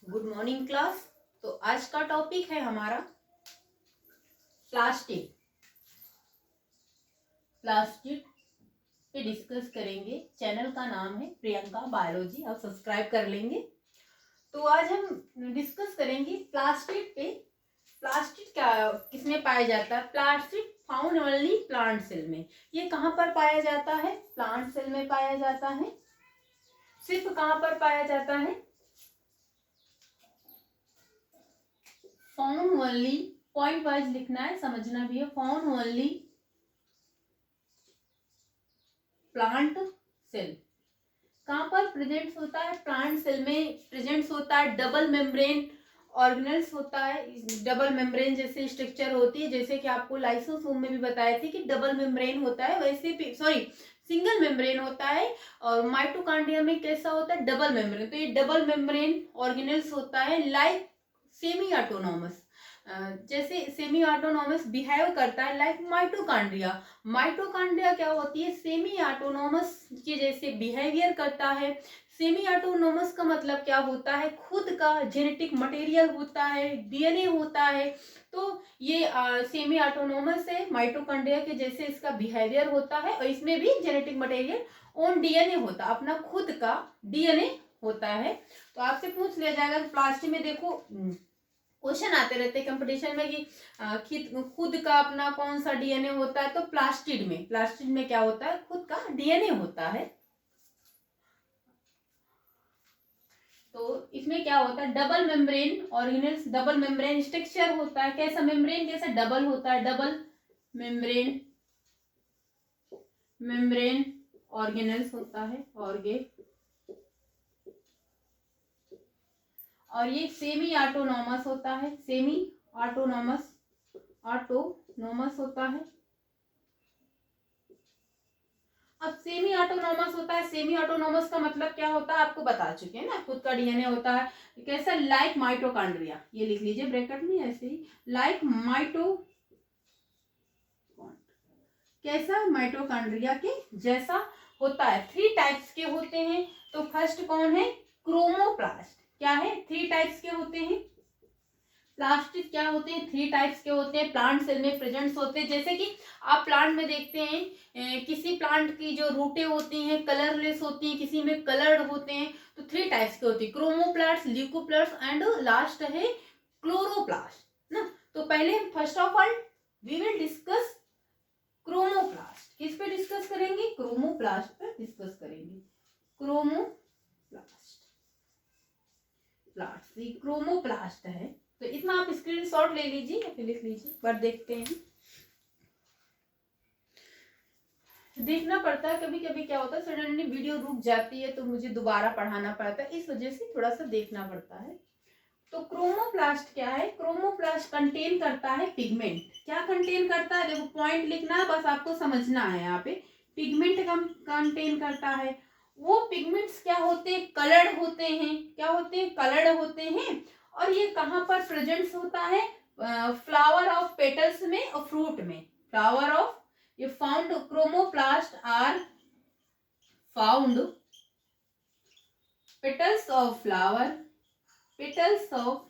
Good morning class. तो आज का टॉपिक है हमारा प्लास्टिक। प्लास्टिक पे डिस्कस करेंगे। चैनल का नाम है प्रियंका बायोलॉजी, आप सब्सक्राइब कर लेंगे। तो आज हम डिस्कस करेंगे प्लास्टिक पे। प्लास्टिक क्या किसमें पाया जाता है? Plastid found only plant cell में। ये कहाँ पर पाया जाता है? प्लांट सेल में पाया जाता है। सिर्फ कहाँ पर पाया जाता है? फाउंड ओनली, पॉइंट वाइज लिखना है, समझना भी है। Found only plant cell. कहाँ पर प्रेजेंट होता है? प्लांट सेल में प्रेजेंट होता है। डबल मेम्ब्रेन ऑर्गेनेल्स होता है। डबल मेम्ब्रेन जैसे स्ट्रक्चर होती है, जैसे कि आपको लाइसोसोम में भी बताए थे कि डबल मेम्ब्रेन होता है, वैसे सॉरी सिंगल मेम्ब्रेन होता है। और माइटोकॉन्ड्रिया में कैसा होता है? Double membrane. तो ये डबल मेम्ब्रेन ऑर्गेनेल्स होता है लाइक सेमी ऑटोनॉमस। जैसे सेमी ऑटोनॉमस बिहेव करता है लाइक माइटोकॉन्ड्रिया। माइटोकॉन्ड्रिया क्या होती है? सेमी ऑटोनॉमस के जैसे बिहेवियर करता है। सेमी ऑटोनॉमस का मतलब क्या होता है? खुद का जेनेटिक मटेरियल होता है, डीएनए होता है। तो ये सेमी ऑटोनॉमस है, माइटोकॉन्ड्रिया के जैसे इसका बिहेवियर होता है। और इसमें भी जेनेटिक मटेरियल ओन डीएनए होता है, अपना खुद का डीएनए होता है। तो आपसे पूछ लिया जाएगा कि प्लास्टिक में देखो क्वेश्चन आते रहते हैं कंपटीशन में कि खुद का अपना कौन सा डीएनए होता है। तो प्लास्टिड में क्या होता है? खुद का डीएनए होता है। तो इसमें क्या होता है? Double membrane organelles, double membrane structure होता है। कैसा मेम्ब्रेन? कैसा डबल होता है? डबल मेम्ब्रेन ऑर्गेनेल्स होता है, और ये सेमी ऑटोनॉमस होता है। सेमी ऑटोनॉमस होता है। अब सेमी ऑटोनॉमस होता है। सेमी ऑटोनॉमस का मतलब क्या होता है आपको बता चुके हैं ना, खुद का डीएनए होता है। कैसा? लाइक माइटोकॉन्ड्रिया, ये लिख लीजिए ब्रैकेट में ऐसे ही, लाइक कैसा? माइटोकॉन्ड्रिया के जैसा होता है। 3 टाइप्स के होते हैं। तो फर्स्ट कौन है? क्रोमोप्लास्ट। क्या है? 3 टाइप्स के होते हैं। प्लास्टिक क्या होते हैं? 3 टाइप्स के होते हैं, प्लांट सेल में प्रेजेंट होते हैं। जैसे कि आप प्लांट में देखते हैं किसी प्लांट की जो रूटें होती हैं कलरलेस होती हैं, किसी में कलर्ड होते हैं। तो 3 टाइप्स के होती है, क्रोमोप्लास्ट, ल्यूकोप्लास्ट एंड लास्ट है क्लोरोप्लास्ट ना। तो पहले first of all we will discuss chromoplast. किस पे डिस्कस करेंगे? क्रोमोप्लास्ट पे डिस्कस करेंगे। क्रोमोप्लास्ट है। तो इतना आप स्क्रीनशॉट ले लीजिए या फिर लिख लीजिए, पर देखते हैं। देखना पड़ता है, कभी कभी क्या होता है सडनली वीडियो रुक जाती है तो मुझे दोबारा पढ़ाना पड़ता है, इस वजह से थोड़ा सा देखना पड़ता है। तो क्रोमोप्लास्ट क्या है? क्रोमोप्लास्ट कंटेन करता है पिगमेंट। क्या कंटेन करता है? देखो पॉइंट लिखना है, बस आपको समझना है। यहाँ पे पिगमेंट कंटेन करता है। वो पिगमेंट्स क्या होते हैं? कलर्ड होते हैं। क्या होते हैं? कलर्ड होते हैं। और ये कहाँ पर प्रेजेंट होता है? फ्लावर ऑफ पेटल्स में और फ्रूट में। फ्लावर ऑफ, ये found, chromoplast are found petals of flower, petals of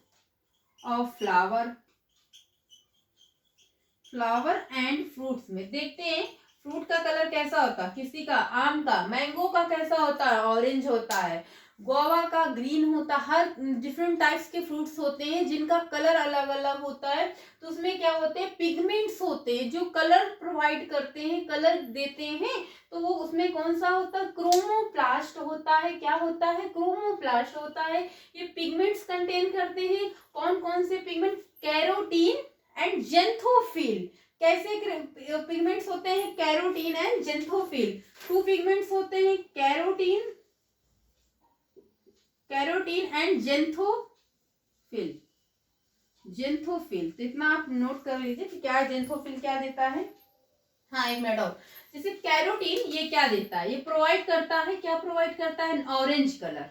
flower and fruits में। देखते हैं फ्रूट का कलर कैसा होता है। किसी का, आम का, मैंगो का कैसा होता है? ऑरेंज होता है। गुआवा का ग्रीन होता है। हर डिफरेंट टाइप्स के फ्रूट्स होते हैं जिनका कलर अलग अलग होता है। तो उसमें क्या होते हैं? पिगमेंट्स होते हैं जो कलर प्रोवाइड करते हैं, कलर देते हैं। तो वो उसमें कौन सा होता है? क्रोमोप्लास्ट होता है। क्या होता है? क्रोमोप्लास्ट होता है। ये पिगमेंट्स कंटेन करते हैं। कौन कौन से पिगमेंट? Carotene and xanthophyll. कैसे पिगमेंट्स होते हैं? Carotene and xanthophyll. 2 पिगमेंट्स होते हैं, कैरोटीन एंड जेंथोफिल। तो इतना आप नोट कर लीजिए कि क्या जेंथोफिल क्या देता है। हाँ, एक मिनट और। जैसे कैरोटीन ये क्या देता है? ये प्रोवाइड करता है, क्या प्रोवाइड करता है? ऑरेंज कलर,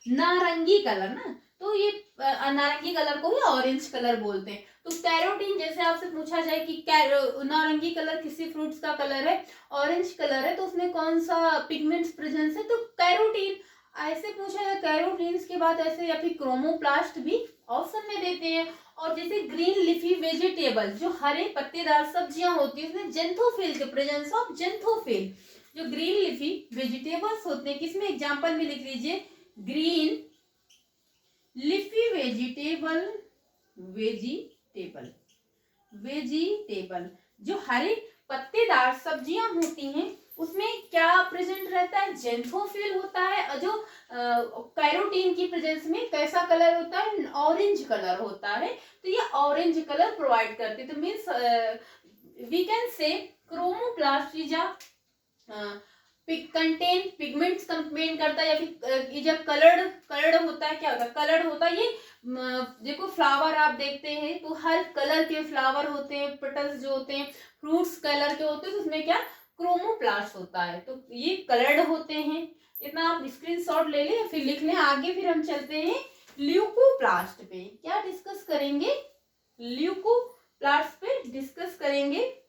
नारंगी कलर ना। तो ये नारंगी कलर को भी ऑरेंज कलर बोलते हैं। तो कैरोटीन, जैसे आपसे पूछा जाए कि नारंगी कलर किसी फ्रूट्स का कलर है, ऑरेंज कलर है, तो उसमें कौन सा पिगमेंट्स प्रेजेंस है? तो कैरोटीन। ऐसे पूछा जाए कैरोटीन्स के बाद ऐसे, या फिर क्रोमोप्लास्ट भी ऑप्शन में देते हैं। और जैसे ग्रीन लिफी वेजिटेबल, जो हरे पत्तेदार सब्जियां होती है उसमें जेंथोफिल के प्रेजेंस ऑफ जेंथोफिल, जो ग्रीन लिफी वेजिटेबल्स होते हैं, किसमें एग्जांपल में लिख लीजिए, ग्रीन लिफी वेजिटेबल, वेजिटेबल जो हरे पत्तेदार सब्जियां होती हैं उसमें क्या प्रेजेंट रहता है, जेंथोफिल होता है। और जो कैरोटीन की प्रेजेंस में कैसा कलर होता है, ऑरेंज कलर होता है। तो ये ऑरेंज कलर प्रोवाइड करते हैं। तो means we can say chromoplast is contain pigments contain करता है, या फिर ये जब कलर्ड होता है, क्या होता है, कलर्ड होता है। ये देखो फ्लावर आप देखते हैं तो हर कलर के फ्लावर होते हैं, पेटल्स जो होते हैं फ्रूट्स कलर के होते हैं, तो उसमें क्या क्रोमोप्लास्ट होता है, तो ये कलर्ड होते हैं। इतना आप स्क्रीनशॉट ले लें, फिर लिख लें आगे। फिर हम चलते हैं ल्यूकोप्लास्ट पे, क्या डिस्कस करेंगे, ल्यूकोप्लास्ट पे डिस्कस करेंगे।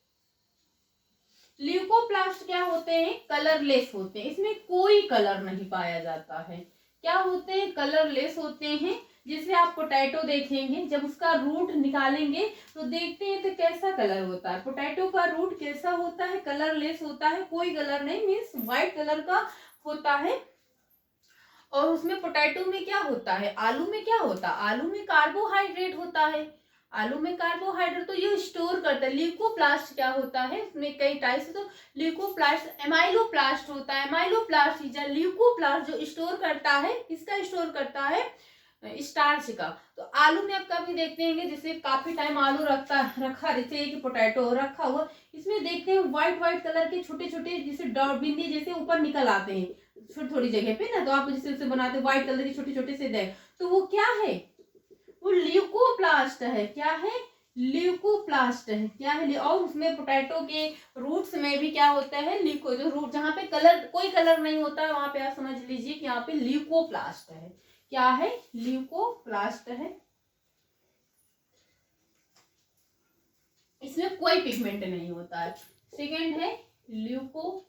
ल्यूकोप्लास्ट क्या होते हैं, कलरलेस होते हैं, इसमें कोई कलर नहीं पाया जाता है। क्या होते हैं, कलरलेस होते हैं। जिसे आप पोटैटो देखेंगे, जब उसका रूट निकालेंगे तो देखते हैं तो कैसा कलर होता है, पोटैटो का रूट कैसा होता है, कलरलेस होता है, कोई कलर नहीं, मीन्स व्हाइट कलर का होता है। और उसमें पोटैटो में क्या होता है, आलू में क्या होता है, आलू में कार्बोहाइड्रेट होता है, आलू में कार्बोहाइड्रेट, तो ये स्टोर करता है। ल्यूकोप्लास्ट क्या होता है, उसमें कई टाइप्स, तो ल्यूकोप्लास्ट एमाइलोप्लास्ट होता है, एमाइलोप्लास्ट इज ल्यूकोप्लास्ट जो स्टोर करता है, किसका स्टोर करता है, स्टार्च का। तो आलू में आप कभी देखते हैं जैसे काफी टाइम आलू रखा जैसे एक पोटैटो रखा हुआ, इसमें देखते हैं व्हाइट कलर के छोटे छोटे जैसे बिंदी जैसे ऊपर निकल आते हैं छोटी थोड़ी जगह पे ना, तो आप जैसे उसे बनाते व्हाइट कलर के छोटे छोटे से देख, तो वो क्या है, वो ल्यूकोप्लास्ट है। क्या है, ल्यूकोप्लास्ट है, क्या है। और उसमें पोटैटो के रूट्स में भी क्या होता है, ल्यूको, जो रूट जहाँ पे कलर कोई कलर नहीं होता है वहां पे आप समझ लीजिए कि यहाँ पे ल्यूकोप्लास्ट है। क्या है, ल्यूकोप्लास्ट है। इसमें कोई पिगमेंट नहीं होता है। सेकेंड है ल्यूकोप्लास्ट,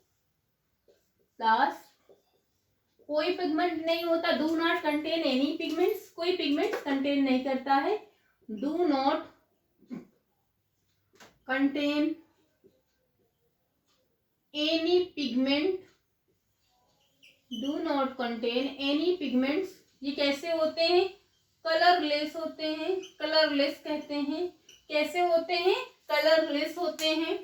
कोई पिगमेंट नहीं होता, do not contain any pigments, कोई पिगमेंट कंटेन नहीं करता है, do not contain any pigment, do not contain any pigments. ये कैसे होते हैं, कलरलेस होते हैं, कलरलेस कहते हैं। कैसे होते हैं, कलरलेस होते हैं।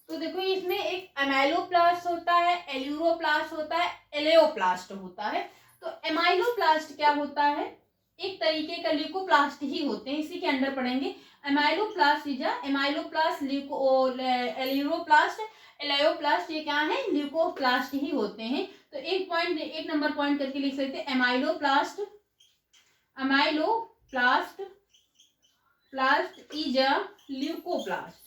तो देखो इसमें एक एमाइलोप्लास्ट होता है, एल्यूरोप्लास्ट होता है, एलेओप्लास्ट होता है। तो एमाइलोप्लास्ट क्या होता है, एक तरीके का ल्यूकोप्लास्ट ही होते हैं, इसी के अंडर पढ़ेंगे। एमाइलोप्लास्ट इज एमाइलोप्लास्ट, एल्यूरोप्लास्ट, एलेओप्लास्ट, ये क्या है, ल्यूकोप्लास्ट ही होते हैं। तो एक नंबर पॉइंट करके लिख सकते हैं, amyloplast, amyloplast प्लास्ट is a leucoplast,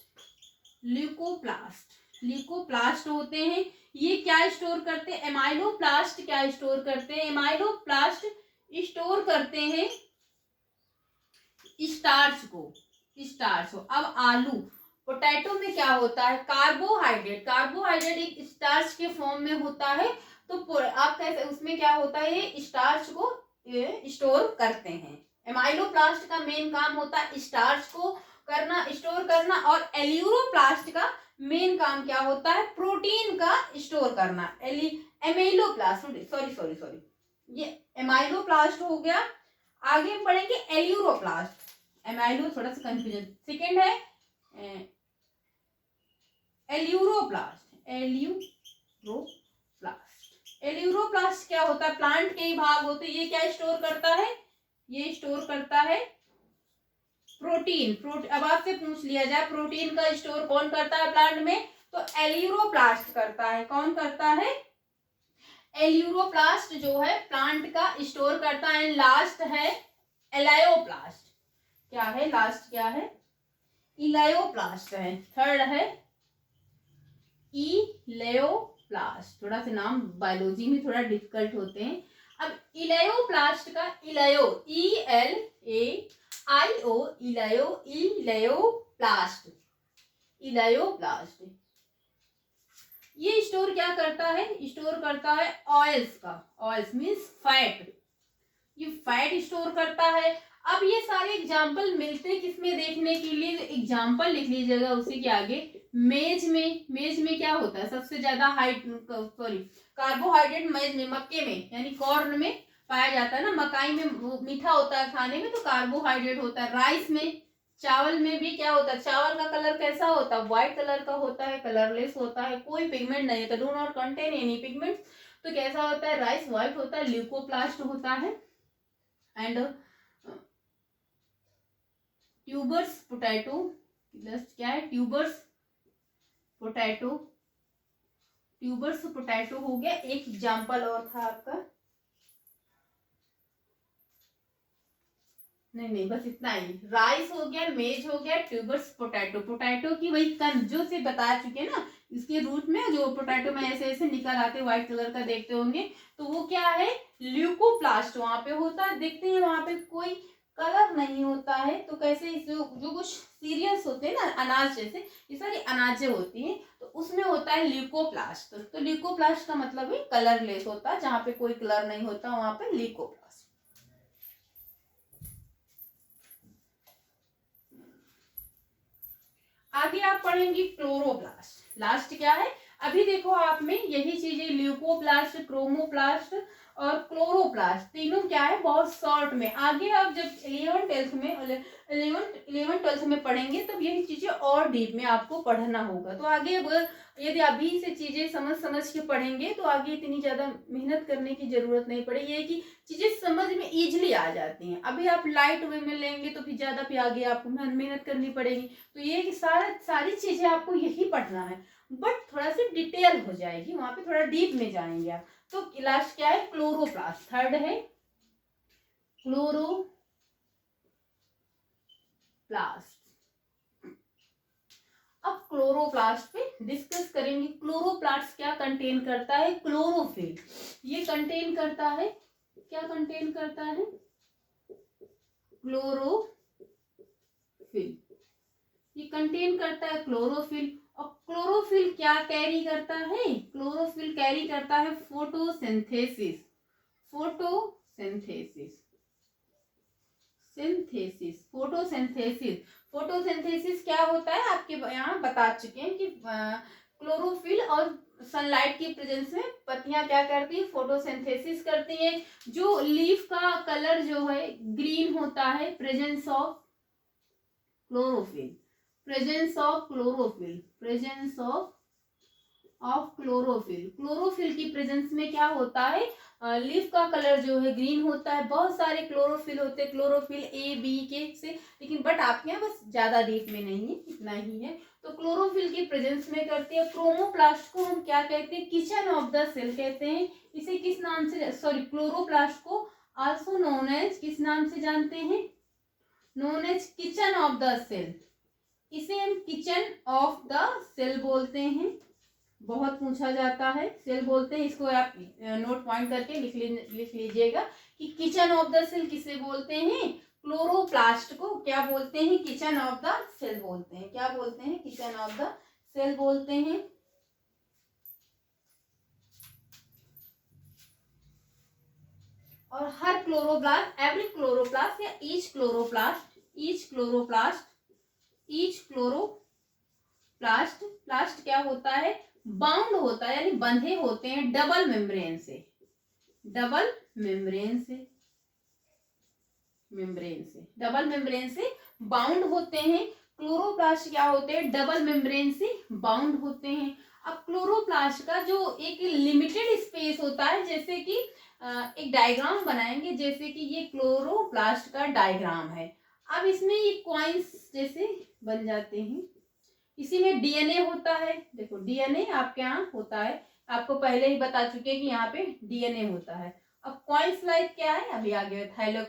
leucoplast होते हैं। ये क्या स्टोर करते हैं, एमाइलोप्लास्ट क्या स्टोर करते हैं, एमाइलोप्लास्ट स्टोर करते हैं स्टार्च को। अब आलू, पोटैटो में क्या होता है, कार्बोहाइड्रेट, कार्बोहाइड्रेट एक स्टार्च के फॉर्म में होता है। तो आप कैसे, उसमें क्या होता है, ये स्टार्च को स्टोर करते हैं। एमाइलोप्लास्ट का मेन काम होता है स्टार्च को करना, स्टोर करना। और एल्यूरोप्लास्ट का मेन काम क्या होता है, प्रोटीन का स्टोर करना। एमाइलोप्लास्ट, सॉरी ये एमाइलोप्लास्ट हो गया। आगे बढ़ेंगे एल्यूरोप्लास्ट, एमाइलो थोड़ा सा कंफ्यूजन। सेकेंड है एल्यूरोप्लास्ट, एल्यूरोप्लास्ट क्या होता है, प्लांट के ही भाग होते हैं। ये क्या स्टोर करता है, ये स्टोर करता है प्रोटीन। अब आपसे पूछ लिया जाए प्रोटीन का स्टोर कौन करता है प्लांट में, तो एल्यूरोप्लास्ट करता है। कौन करता है, एल्यूरोप्लास्ट जो है प्लांट का स्टोर करता है। लास्ट है एलायोप्लास्ट, क्या है, लास्ट क्या है, इलायोप्लास्ट है। थर्ड है इलेयोप्लास्ट, थोड़ा सा नाम बायोलॉजी में थोड़ा डिफिकल्ट होते हैं। अब इलेयोप्लास्ट का इलेयो, ELAIO, इलेयोप्लास्ट, इलायोब्लास्ट। ये स्टोर क्या करता है, स्टोर करता है ऑयल्स का, ऑयल्स मीन्स फैट, ये फैट स्टोर करता है। अब ये सारे एग्जाम्पल मिलते हैं किसमें देखने के लिए, एग्जाम्पल लिख लीजिएगा उसी के आगे। मेज में, मेज में क्या होता है, सबसे ज्यादा कार्बोहाइड्रेट मेज में, मक्के में यानी कॉर्न में पाया जाता है ना, मकाई में मीठा होता है खाने में तो कार्बोहाइड्रेट होता है। राइस में, चावल में भी क्या होता है, चावल का कलर कैसा होता है, व्हाइट कलर का होता है, कलरलेस होता है, कोई पिगमेंट नहीं होता, do not contain any pigment. तो कैसा होता है, राइस व्हाइट होता है, ल्यूकोप्लास्ट होता है। एंड ट्यूबर्स पोटैटो, क्या है, ट्यूबर्स पोटैटो, ट्यूबर्स पोटैटो हो गया। एक एग्जाम्पल और था आपका, नहीं बस इतना ही, राइस हो गया, मेज हो गया, ट्यूबर्स पोटैटो, पोटैटो की वही कंद जो से बता चुके ना, इसके रूट में जो पोटैटो में ऐसे ऐसे निकल आते व्हाइट कलर का देखते होंगे, तो वो क्या है, ल्यूकोप्लास्ट वहां पे होता है। देखते हैं वहां पे कोई कलर नहीं होता है, तो कैसे जो कुछ सीरियल्स होते हैं ना, अनाज जैसे, ये सारी अनाजें होती हैं, तो उसमें होता है ल्यूकोप्लास्ट। तो ल्यूकोप्लास्ट का मतलब है कलरलेस होता है, जहाँ पे कोई कलर नहीं होता वहां पे ल्यूकोप्लास्ट। आगे आप पढ़ेंगे क्लोरोप्लास्ट। लास्ट क्या है, अभी देखो आप में यही चीजें, ल्यूकोप्लास्ट, क्रोमोप्लास्ट और क्लोरोप्लास्ट, तीनों क्या है, बहुत शॉर्ट में। आगे आप जब 11th 12th में पढ़ेंगे तब तो यही चीजें और डीप में आपको पढ़ना होगा। तो आगे यदि अभी से चीजें समझ के पढ़ेंगे तो आगे इतनी ज्यादा मेहनत करने की जरूरत नहीं पड़ेगी, ये कि चीजें समझ में इजीली आ जाती हैं। अभी आप लाइट वे में लेंगे तो फिर ज्यादा फिर आगे आपको मेहनत करनी पड़ेगी। तो ये कि सारी चीजें आपको यही पढ़ना है, बट थोड़ा सी डिटेल हो जाएगी, वहां पे थोड़ा डीप में जाएंगे आप। तो लास्ट क्या है, क्लोरोप्लास्ट, थर्ड है क्लोरोप्लास्ट। अब क्लोरोप्लास्ट पे डिस्कस करेंगे, क्लोरोप्लास्ट क्या कंटेन करता है, क्लोरोफिल। ये कंटेन करता है, क्या कंटेन करता है, क्लोरोफिल, ये कंटेन करता है क्लोरोफिल। और क्लोरोफिल क्या कैरी करता है, क्लोरोफिल कैरी करता है photosynthesis, photosynthesis, synthesis, photosynthesis. Photosynthesis क्या होता है आपके यहाँ बता चुके हैं कि क्लोरोफिल और सनलाइट की प्रेजेंस में पत्तियां क्या करती है, फोटोसिंथेसिस करती हैं। जो लीफ का कलर जो है ग्रीन होता है, presence of chlorophyll, presence of chlorophyll, presence of chlorophyll. Chlorophyll की प्रेजेंस में क्या होता है, लीफ का कलर जो है ग्रीन होता है। बहुत सारे क्लोरोफिल होते हैं, क्लोरोफिल ए बी के से, लेकिन बट आपके यहाँ बस ज्यादा डीप में नहीं है, इतना ही है। तो क्लोरोफिल की प्रेजेंस में करती है। क्रोमोप्लास्ट को हम क्या कहते हैं, किचन ऑफ द सेल कहते हैं। इसे किस नाम से, सॉरी, क्लोरोप्लास्ट को आल्सो नोन एज, किस नाम से जानते हैं, known as kitchen of the cell. इसे हम किचन ऑफ द सेल बोलते हैं, बहुत पूछा जाता है, सेल बोलते हैं। इसको आप नोट पॉइंट करके लिख लीजिएगा कि किचन ऑफ द सेल किसे बोलते हैं, क्लोरोप्लास्ट को क्या बोलते हैं, किचन ऑफ द सेल बोलते हैं। क्या बोलते हैं, किचन ऑफ द सेल बोलते हैं। और हर क्लोरोप्लास्ट, एवरी क्लोरोप्लास्ट या ईच क्लोरोप्लास्ट, प्लास्ट क्या होता है, बाउंड होता है, यानी बंधे होते हैं डबल मेम्ब्रेन से, डबल मेम्ब्रेन से बाउंड होते हैं। क्लोरोप्लास्ट क्या होते हैं, डबल मेम्ब्रेन से बाउंड होते हैं। अब क्लोरोप्लास्ट का जो एक लिमिटेड स्पेस होता है, जैसे कि एक डायग्राम बनाएंगे, जैसे कि ये क्लोरोप्लास्ट का डायग्राम है। अब इसमें ये कॉइन्स जैसे बन जाते हैं। इसी में डीएनए होता है, देखो डीएनए आपके यहाँ होता है, आपको पहले ही बता चुके हैं कि यहाँ पे डीएनए होता है। अब कॉइन्स लाइक क्या है, अभी आगे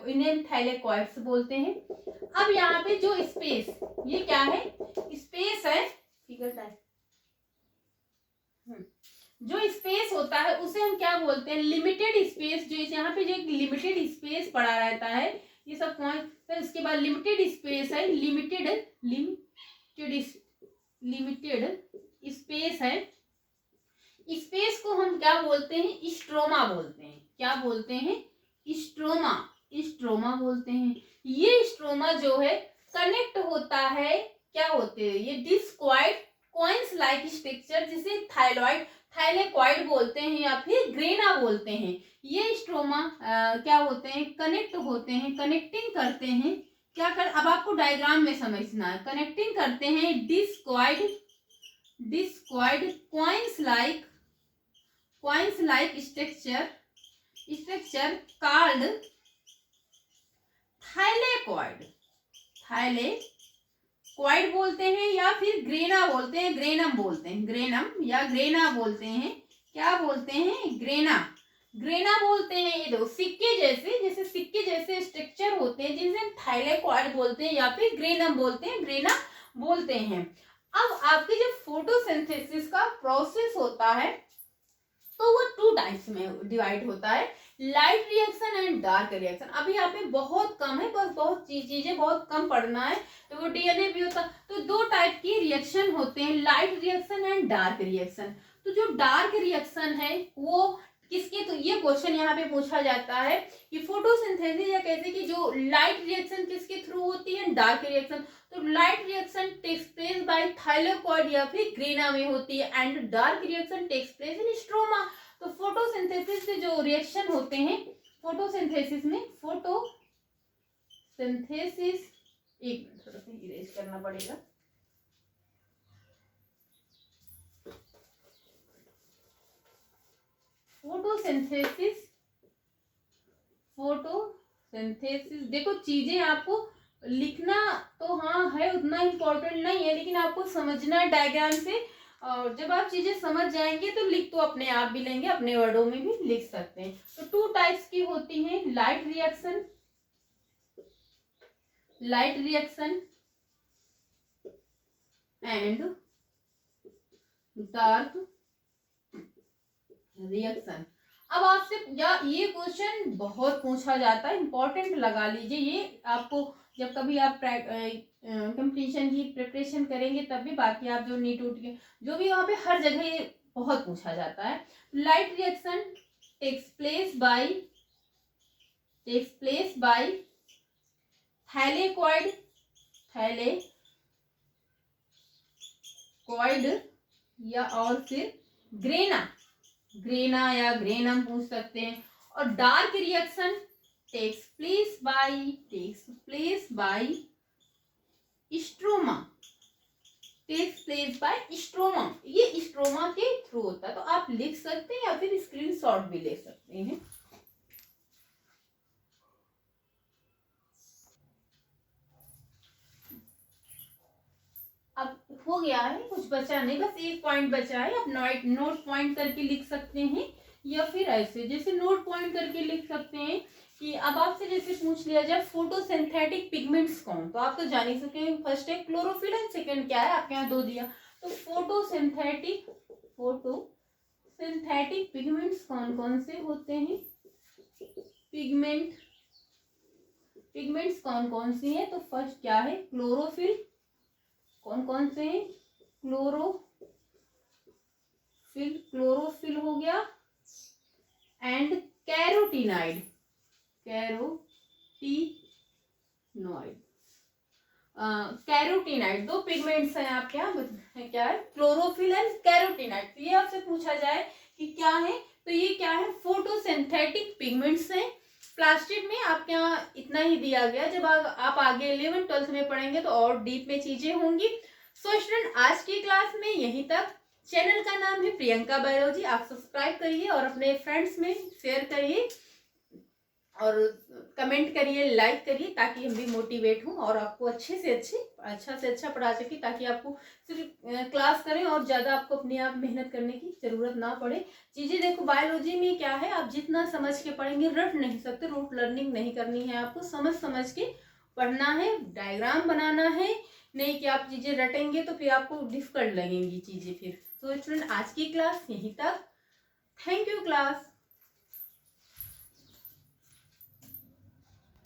इन्हें थाइलेकॉइड्स बोलते हैं। अब यहाँ पे जो स्पेस, ये क्या है, स्पेस है, फिगर टाइप, जो स्पेस होता है उसे हम क्या बोलते हैं, लिमिटेड स्पेस। जो यहाँ पे जो एक लिमिटेड स्पेस पड़ा रहता है, ये सब कॉइन, फिर इसके बाद लिमिटेड स्पेस है, लिमिटेड लिमिटेड स्पेस है, स्पेस को हम क्या बोलते हैं, स्ट्रोमा बोलते हैं। क्या बोलते हैं, स्ट्रोमा, स्ट्रोमा बोलते हैं। ये स्ट्रोमा जो है कनेक्ट होता है, क्या होते हैं ये, डिस्क्वाइड कॉइन्स लाइक स्ट्रक्चर, जिसे थायलॉइड, थाइलेकॉइड बोलते हैं या फिर ग्रेना बोलते हैं। ये स्ट्रोमा क्या होते हैं, कनेक्ट होते हैं, कनेक्टिंग करते हैं, क्या कर, अब आपको डायग्राम में समझना है, कनेक्टिंग करते हैं discoid, discoid coins like structure, structure called thylakoid, thylakoid बोलते हैं या फिर ग्रेना बोलते हैं, ग्रेनम बोलते हैं, ग्रेनम या ग्रेना बोलते हैं, क्या बोलते हैं, ग्रेना, ग्रेना बोलते हैं। ये दो सिक्के जैसे, जैसे सिक्के जैसे स्ट्रक्चर होते हैं जिनसे थाइलेकॉइड बोलते हैं या फिर ग्रेनम बोलते हैं, ग्रेना बोलते हैं। अब आपके जब फोटोसिंथेसिस का प्रोसेस होता है तो वो 2 टाइप्स में डिवाइड होता है, light reaction and dark reaction. अभी यहाँ पे बहुत कम है, बस बहुत चीजें बहुत कम पढ़ना है, तो वो डीएनए भी होता। तो 2 टाइप की रिएक्शन होते हैं, light reaction and dark reaction. तो जो डार्क रिएक्शन है वो किसके, तो ये क्वेश्चन यहाँ पे पूछा जाता है कि फोटोसिंथेसिस या कैसे कि जो लाइट रिएक्शन किसके थ्रू होती है, डार्क रिएक्शन। तो light reaction takes place by thylakoid या फिर ग्रेना में होती है and dark reaction takes place in stroma. तो फोटोसिंथेसिस से जो रिएक्शन होते हैं, फोटोसिंथेसिस में, फोटोसिंथेसिस, एक मिनट थोड़ा सा इरेज करना पड़ेगा, फोटोसिंथेसिस, फोटोसिंथेसिस, देखो चीजें आपको लिखना तो हाँ है, उतना इम्पोर्टेंट नहीं है, लेकिन आपको समझना है डायग्राम से। और जब आप चीजें समझ जाएंगे तो लिख तो अपने आप भी लेंगे, अपने वर्डों में भी लिख सकते हैं। तो 2 टाइप्स की होती हैं, light reaction, light reaction and dark reaction. अब आपसे या ये क्वेश्चन बहुत पूछा जाता है, इंपॉर्टेंट लगा लीजिए ये, आपको जब कभी आप कंपटीशन की प्रिपरेशन करेंगे तब भी, बाकी आप जो नीट उठ के जो भी वहां पे हर जगह ये बहुत पूछा जाता है। Light reaction takes place by thylakoid, thylakoid या और फिर ग्रेना, ग्रेना या ग्रेनम पूछ सकते हैं। और dark reaction takes place by stroma, takes place by stroma, ये स्ट्रोमा के थ्रू होता है। तो आप लिख सकते हैं या फिर स्क्रीनशॉट भी ले सकते हैं। अब हो गया है, कुछ बचा नहीं, बस एक पॉइंट बचा है। आप नोट पॉइंट करके लिख सकते हैं या फिर ऐसे जैसे नोट पॉइंट करके लिख सकते हैं कि अब आपसे जैसे पूछ लिया जाए फोटोसिंथेटिक पिगमेंट्स कौन, तो आप तो जान ही सकते हैं, फर्स्ट है क्लोरोफिल एंड सेकंड क्या है, आपके यहाँ 2 दिया। तो फोटोसिंथेटिक पिगमेंट्स कौन कौन से होते हैं, पिगमेंट्स कौन कौन सी है, तो फर्स्ट क्या है, क्लोरोफिल, कौन कौन से हैं, क्लोरोफिल हो गया एंड कैरोटीनॉइड, कैरोटीनॉइड 2 पिगमेंट्स हैं आपके यहाँ, क्या है, क्लोरोफिल एंड कैरोटीनॉइड। तो ये आपसे पूछा जाए कि क्या है, तो ये क्या है, फोटोसिंथेटिक पिगमेंट्स हैं। प्लास्टिक में आपके यहाँ इतना ही दिया गया, जब आप आगे 11th 12th में पढ़ेंगे तो और डीप में चीजें होंगी। सो स्टूडेंट, आज की क्लास में यहीं तक। चैनल का नाम है प्रियंका बायोलॉजी, आप सब्सक्राइब करिए और अपने फ्रेंड्स में शेयर करिए और कमेंट करिए, लाइक करिए, ताकि हम भी मोटिवेट हों और आपको अच्छा से अच्छा पढ़ा सके, ताकि आपको सिर्फ क्लास करें और ज़्यादा आपको अपने आप मेहनत करने की ज़रूरत ना पड़े। चीज़ें देखो, बायोलॉजी में क्या है, आप जितना समझ के पढ़ेंगे, रट नहीं सकते, रूट लर्निंग नहीं करनी है, आपको समझ के पढ़ना है, डायग्राम बनाना है, नहीं कि आप चीज़ें रटेंगे तो फिर आपको डिफिकल्ट लगेंगी चीज़ें फिर। तो स्टूडेंट, आज की क्लास यहीं तक। Thank you class.